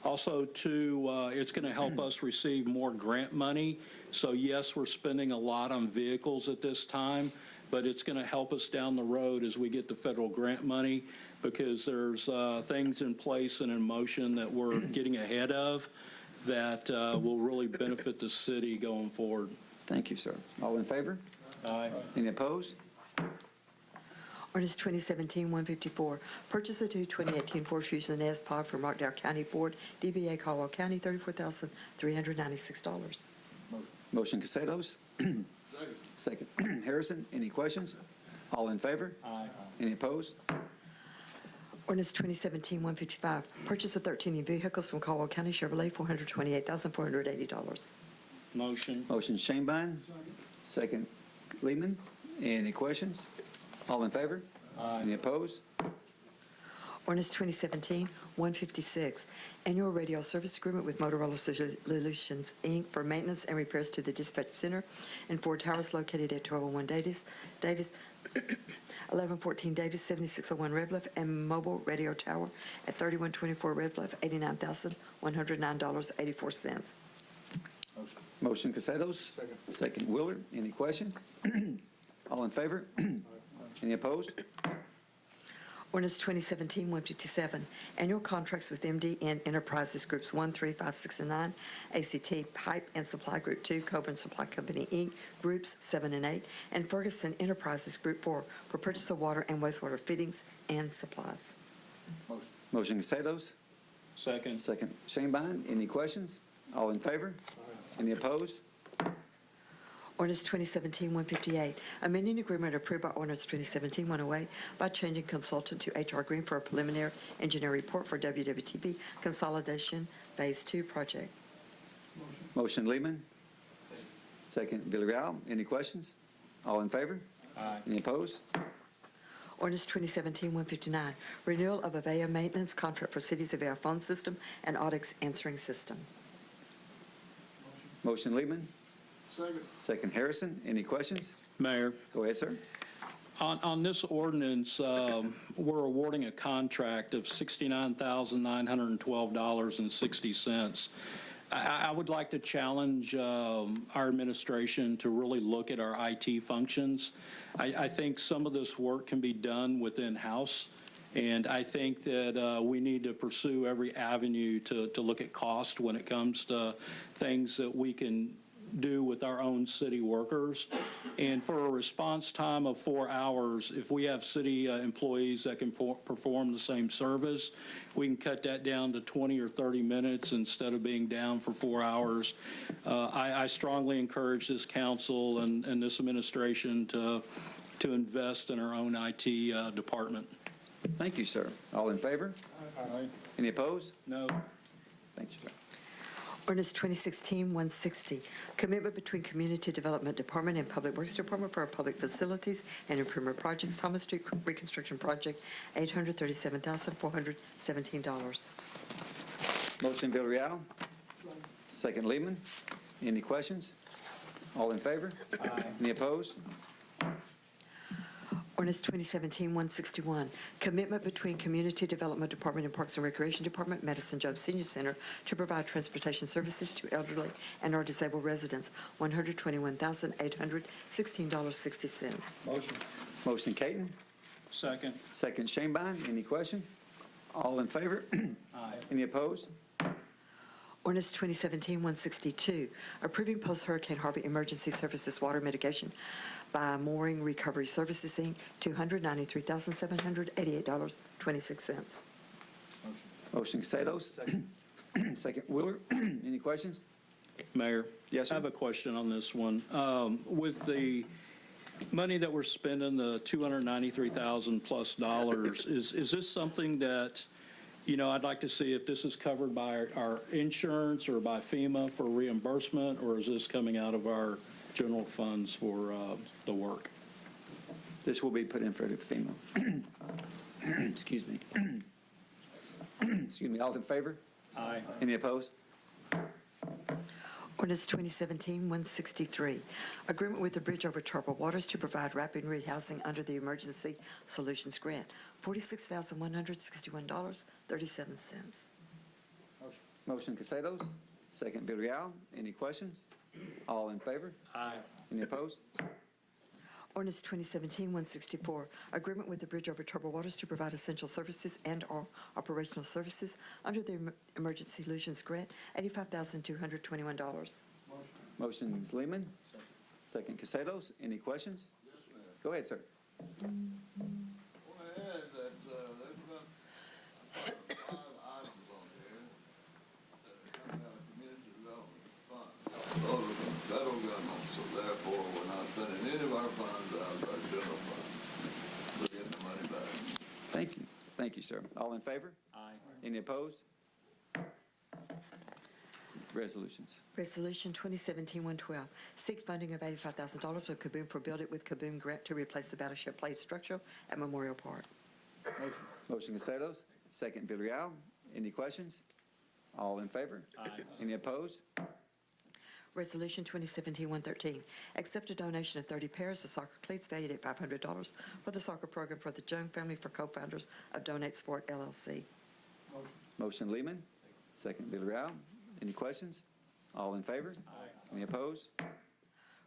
Also, too, it's going to help us receive more grant money. So, yes, we're spending a lot on vehicles at this time, but it's going to help us down the road as we get the federal grant money, because there's things in place and in motion that we're getting ahead of that will really benefit the city going forward. Thank you, sir. All in favor? Aye. Any opposed? Ordinance 2017-154, purchase of two 2018 Ford Fusion S Pod from Rockdale County Ford, DBA Caldwell County, $34,396. Motion Castedos. Second Harrison. Any questions? All in favor? Aye. Any opposed? Ordinance 2017-155, purchase of 13 new vehicles from Caldwell County Chevrolet, $428,480. Motion. Motion Shanebine, second Lehman. Any questions? All in favor? Any opposed? Ordinance 2017-156, annual radio service agreement with Motorola Solutions, Inc. for maintenance and repairs to the dispatch center and four towers located at 1201 Davis, 1114 Davis, 7601 Red Bluff, and mobile radio tower at 3124 Red Bluff, $89,109.84. Motion Castelos. Second Willard. Any question? All in favor? Any opposed? Ordinance 2017-157, annual contracts with MDN Enterprises Groups 1, 3, 5, 6, and 9, ACT Pipe and Supply Group 2, Coburn Supply Company, Inc., Groups 7 and 8, and Ferguson Enterprises Group 4 for purchase of water and wastewater fittings and supplies. Motion Castelos. Second. Second Shanebine. Any questions? All in favor? Any opposed? Ordinance 2017-158, amending agreement approved by Ordinance 2017-108 by changing consultant to H.R. Green for a preliminary engineer report for WWTP Consolidation Phase 2 project. Motion Lehman. Second Villarreal. Any questions? All in favor? Any opposed? Ordinance 2017-159, renewal of Avaya maintenance contract for Cities Avaya phone system and Audix answering system. Motion Lehman. Second. Second Harrison. Any questions? Mayor, Go ahead, sir. on this ordinance, we're awarding a contract of $69,912.60. I would like to challenge our administration to really look at our IT functions. I think some of this work can be done within house, and I think that we need to pursue every avenue to look at cost when it comes to things that we can do with our own city workers. And for a response time of 4 hours, if we have city employees that can perform the same service, we can cut that down to 20 or 30 minutes instead of being down for 4 hours. I strongly encourage this council and this administration to invest in our own IT department. Thank you, sir. All in favor? Any opposed? No. Thank you, sir. Ordinance 2016-160, commitment between Community Development Department and Public Works Department for our public facilities and improvement projects, Thomas Street Reconstruction Project, $837,417. Motion Villarreal. Second Lehman. Any questions? All in favor? Any opposed? Ordinance 2017-161, commitment between Community Development Department and Parks and Recreation Department, Madison Job Senior Center, to provide transportation services to elderly and/or disabled residents, $121,816.60. Motion. Motion Caton. Second. Second Shanebine. Any question? All in favor? Aye. Any opposed? Ordinance 2017-162, approving post-Hurricane Harvey emergency services water mitigation by Mooring Recovery Services, Inc., $293,788.26. Motion Castelos. Second Willard. Any questions? Mayor? Yes, sir. I have a question on this one. With the money that we're spending, the $293,000 plus, is this something that, you know, I'd like to see if this is covered by our insurance or by FEMA for reimbursement, or is this coming out of our general funds for the work? This will be put in for FEMA. Excuse me. Excuse me. All in favor? Aye. Any opposed? Ordinance 2017-163, agreement with the Bridge over Troubled Waters to provide rapid rehousing under the Emergency Solutions Grant, $46,161.37. Motion Castelos. Second Villarreal. Any questions? All in favor? Aye. Any opposed? Ordinance 2017-164, agreement with the Bridge over Troubled Waters to provide essential services and/or operational services under the Emergency Solutions Grant, $85,221. Motion is Lehman. Second Castelos. Any questions? Go ahead, sir. Well, I had that, there's about 5 items on here that are coming out of community development funds. Those are from federal government, so therefore we're not spending any of our funds out of our general funds. We're getting the money back. Thank you. Thank you, sir. All in favor? Aye. Any opposed? Resolutions. Resolution 2017-112, seek funding of $85,000 from Kaboom for Build It with Kaboom grant to replace the battleship blade structure at Memorial Park. Motion Castelos, second Villarreal. Any questions? All in favor? Aye. Any opposed? Resolution 2017-113, accept a donation of 30 pairs of soccer cleats valued at $500 for the soccer program for the Young Family for co-founders of Donate Sport LLC. Motion Lehman, second Villarreal. Any questions? All in favor? Aye. Any opposed?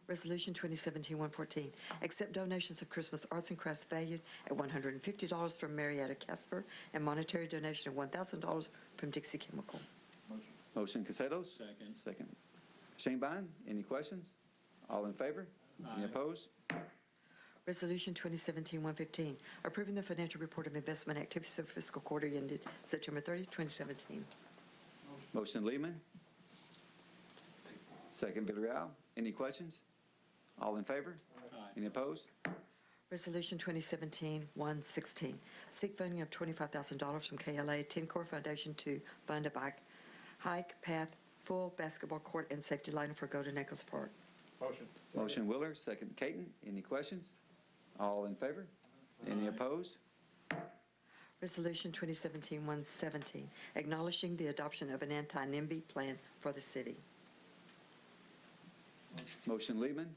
Resolution 2017-114, accept donations of Christmas arts and crafts valued at $150 from Marietta Casper and monetary donation of $1,000 from Dixie Chemical. Motion Castelos. Second. Second Shanebine. Any questions? All in favor? Any Aye. opposed? Resolution 2017-115, approving the financial report of investment activities for fiscal quarter ended September 30, 2017. Motion Lehman, second Villarreal. Any questions? All in favor? Aye. Any opposed? Resolution 2017-116, seek funding of $25,000 from KLA 10 Core Foundation to fund a bike, hike, path, full basketball court, and safety lighting for Golden Acres Park. Motion Willer, second Caton. Any questions? All in favor? Any opposed? Resolution 2017-117, acknowledging the adoption of an anti-NIMBY plan for the city. Motion Lehman,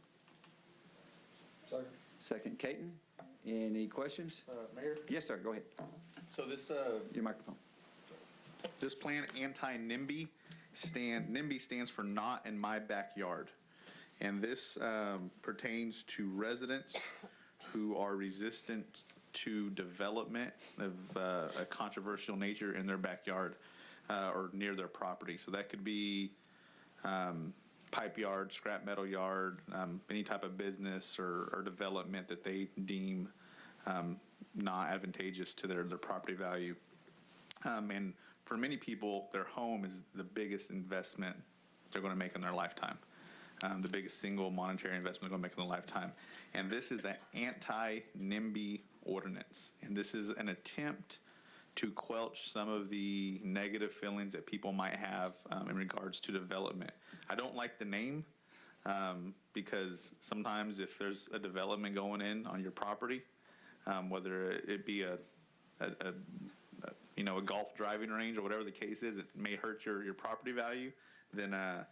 second Caton. Any questions? Mayor? Yes, sir. Go ahead. So this, Your microphone. this plan, anti-NIMBY, NIMBY stands for Not in My Backyard. And this pertains to residents who are resistant to development of a controversial nature in their backyard or near their property. So that could be pipe yard, scrap metal yard, any type of business or development that they deem not advantageous to their property value. And for many people, their home is the biggest investment they're going to make in their lifetime. The biggest single monetary investment they're going to make in their lifetime. And this is an anti-NIMBY ordinance. And this is an attempt to quelch some of the negative feelings that people might have in regards to development. I don't like the name because sometimes if there's a development going in on your property, whether it be a golf driving range or whatever the case is, it may hurt your property value, then I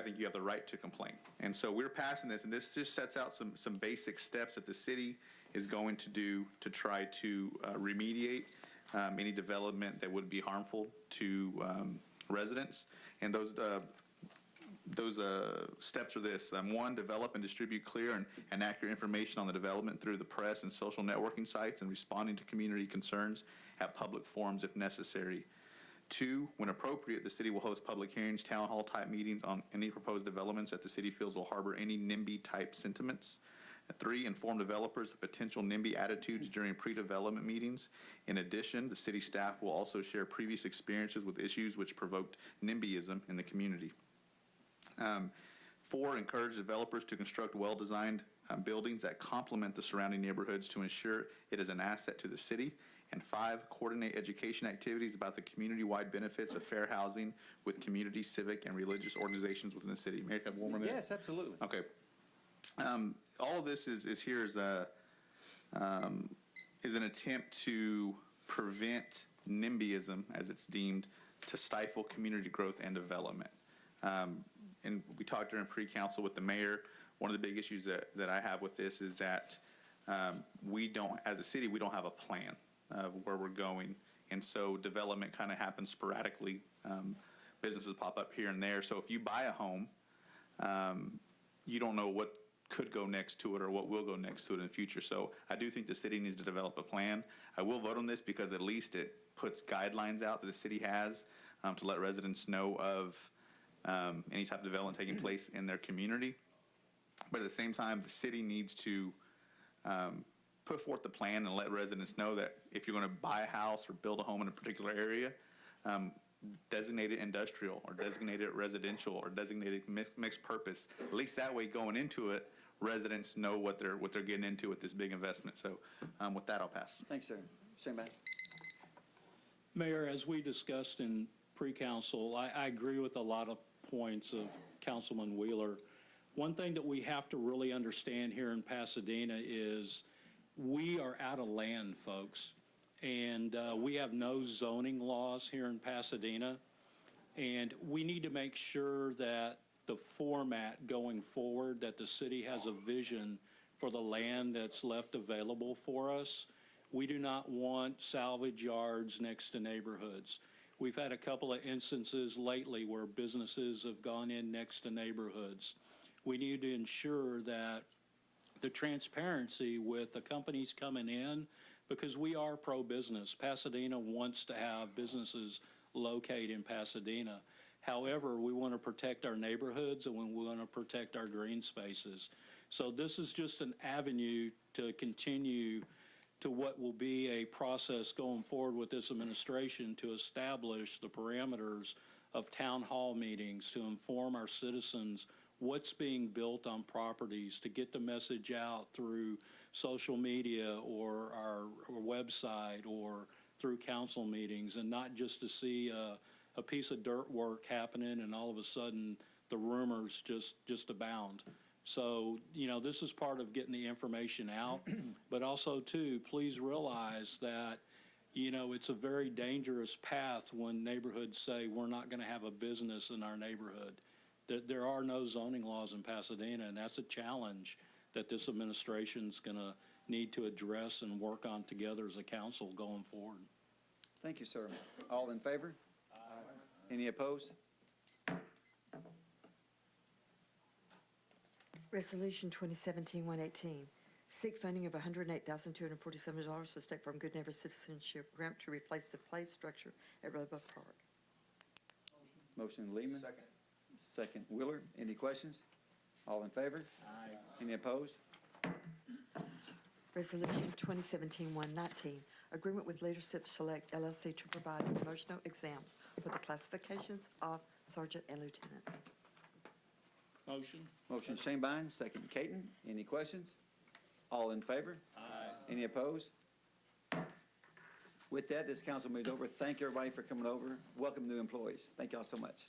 think you have the right to complain. And so we're passing this, and this just sets out some basic steps that the city is going to do to try to remediate any development that would be harmful to residents. And those steps are this. One, develop and distribute clear and accurate information on the development through the press and social networking sites and responding to community concerns at public forums if necessary. Two, when appropriate, the city will host public hearings, town hall type meetings on any proposed developments that the city feels will harbor any NIMBY type sentiments. Three, inform developers of potential NIMBY attitudes during pre-development meetings. In addition, the city staff will also share previous experiences with issues which provoked NIMBYism in the community. Four, encourage developers to construct well-designed buildings that complement the surrounding neighborhoods to ensure it is an asset to the city. And five, coordinate education activities about the community-wide benefits of fair housing with community, civic, and religious organizations within the city. May I have one more minute? Yes, absolutely. Okay. All of this is here is an attempt to prevent NIMBYism, as it's deemed, to stifle community growth and development. And we talked during pre-council with the mayor. One of the big issues that I have with this is that we don't, as a city, we don't have a plan of where we're going. And so development kind of happens sporadically. Businesses pop up here and there. So if you buy a home, you don't know what could go next to it or what will go next to it in the future. So I do think the city needs to develop a plan. I will vote on this because at least it puts guidelines out that the city has to let residents know of any type of development taking place in their community. But at the same time, the city needs to put forth the plan and let residents know that if you're going to buy a house or build a home in a particular area, designate it industrial or designate it residential or designate it mixed purpose. At least that way, going into it, residents know what they're getting into with this big investment. So with that, I'll pass. Thanks, sir. Shanebine. Mayor, as we discussed in pre-council, I agree with a lot of points of Councilman Wheeler. One thing that we have to really understand here in Pasadena is we are out of land, folks. And we have no zoning laws here in Pasadena. And we need to make sure that the format going forward, that the city has a vision for the land that's left available for us. We do not want salvage yards next to neighborhoods. We've had a couple of instances lately where businesses have gone in next to neighborhoods. We need to ensure that the transparency with the companies coming in, because we are pro-business. Pasadena wants to have businesses locate in Pasadena. However, we want to protect our neighborhoods and we want to protect our green spaces. So this is just an avenue to continue to what will be a process going forward with this administration to establish the parameters of town hall meetings to inform our citizens what's being built on properties, to get the message out through social media or our website or through council meetings, and not just to see a piece of dirt work happening and all of a sudden the rumors just abound. So, you know, this is part of getting the information out, but also too, please realize that, you know, it's a very dangerous path when neighborhoods say we're not going to have a business in our neighborhood. There are no zoning laws in Pasadena, and that's a challenge that this administration's going to need to address and work on together as a council going forward. Thank you, sir. All in favor? Aye. Any opposed? Resolution 2017-118, seek funding of $108,247 for State Farm Good Neighbor Citizenship Grant to replace the play structure at Roebuck Park. Motion Lehman. Second. Second Wheeler. Any questions? All in favor? Aye. Any opposed? Resolution 2017-119, agreement with Leadership Select LLC to provide promotional exams for the classifications of sergeant and lieutenant. Motion? Motion Shanebine, second Caton. Any questions? All in favor? Aye. Any opposed? With that, this council moves over. Thank everybody for coming over. Welcome new employees. Thank y'all so much.